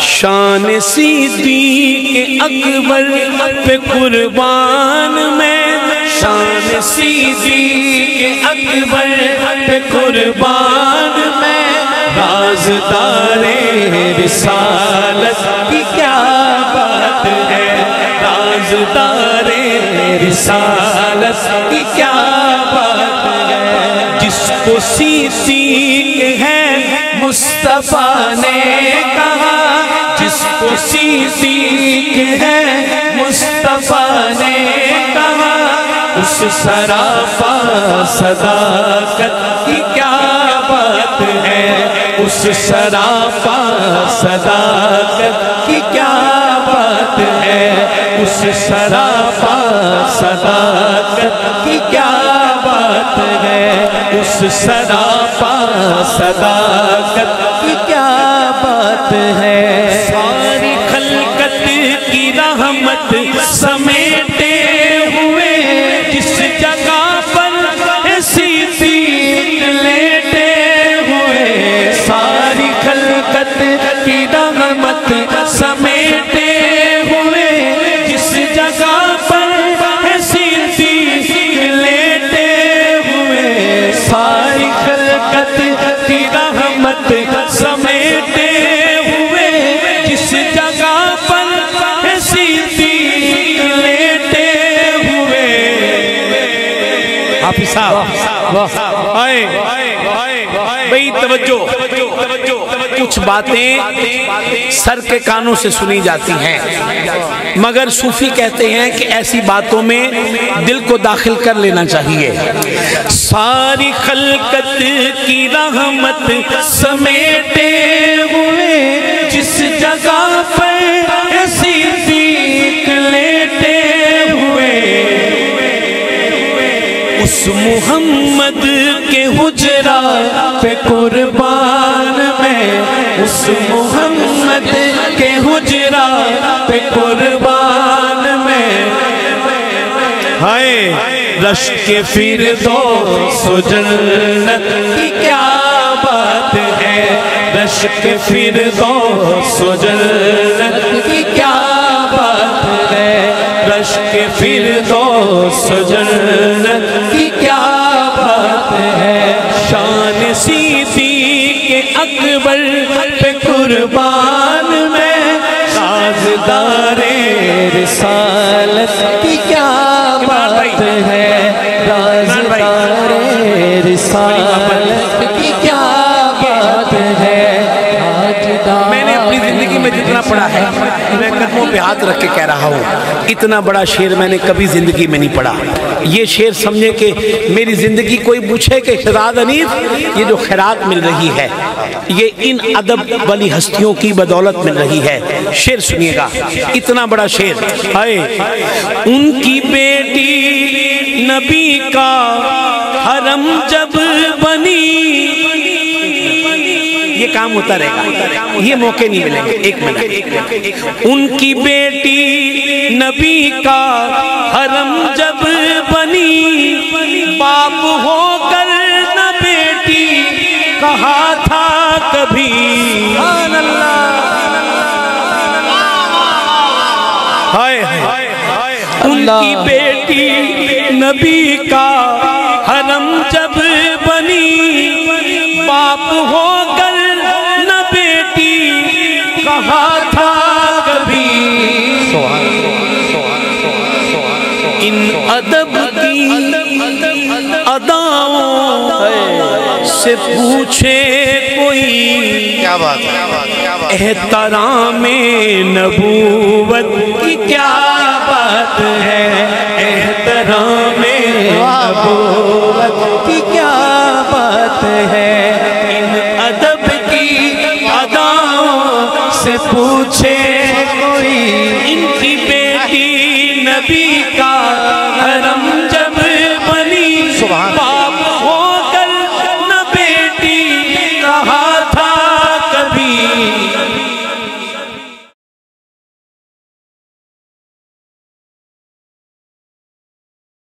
شان صدیق اکبر پہ قربان میں، شان صدیق اکبر پہ قربان میں، رازدار رسالت کی کیا بات ہے، رازدار رسالت کی کیا بات ہے، جس کو صدیق ہے مصطفیٰ نے کہا، جس کو صدیق ہے مصطفیٰ نے کہا، اس سراپا صداقت کی کیا بات ہے، اس سراپا صداقت کی کیا بات ہے، اس سراپا صداقت کی کیا بات ہے، اس سراپا صداقت کی کیا بات ہے۔ ساری خلقت کی رحمت سمیٹے ہوئے جس جگہ پر صدیق لیٹے ہوئے، ساری خلقت کی رحمت سمیٹے ہوئے جس جگہ پر صدیق لیٹے ہوئے، ساری خلقت کی رحمت سمیٹے ہوئے جس جگہ پر صدیق لیٹے ہوئے۔ حافظ صاحب آئے بھئی توجہ، کچھ باتیں سر کے کانوں سے سنی جاتی ہیں، مگر صوفی کہتے ہیں کہ ایسی باتوں میں دل کو داخل کر لینا چاہیے۔ ساری خلقت کی رحمت سمیٹے ہوئے جس جگہ پر صدیق لیٹے ہوئے، اس محمد کے حجرہ پہ قربان میں، اس محمد کے حجرہ پہ قربان میں، ہائے رشک فردوس و جنت کی کیا بات ہے، رشک فردوس و جنت کی کیا بات ہے، رشک فردوس و جنت کی کیا بات ہے۔ شان صدیق اکبر پہ قربان میں، رازدار رسالت کی کیا بات ہے، رازدار رسالت کی کیا بات ہے۔ میں نے اپنی زندگی میں جتنا پڑھا ہے میں قدموں پہ ہاتھ رکھ کے کہہ رہا ہوں، اتنا بڑا شعر میں نے کبھی زندگی میں نہیں پڑھا۔ یہ شعر سمجھے کہ میری زندگی کوئی پوچھے کہ شہزاد انیس یہ جو خیرات مل رہی ہے یہ ان ادب والی ہستیوں کی بدولت مل رہی ہے۔ شعر سنیے گا، اتنا بڑا شعر، ہائے ان کی بیٹی نبی کا حرم جب بنی، یہ کام ہوتا رہے گا، یہ موقع نہیں ملیں گے، ایک منٹ۔ ان کی بیٹی نبی کا حرم جب بنی، باپ ہو کر نہ بیٹی کہا تھا کبھی، سبحان اللہ، ہائے ان کی بیٹی نبی کا حرم جب بنی، باپ ہو کر نہ بیٹی کہا تھا کبھی، ان ادب کی اداؤں سے پوچھے کوئی، کیا بات ہے، احترام نبوت کی کیا بات ہے، احترام نبوت کی کیا بات ہے، ان ادب کی اداؤں سے پوچھے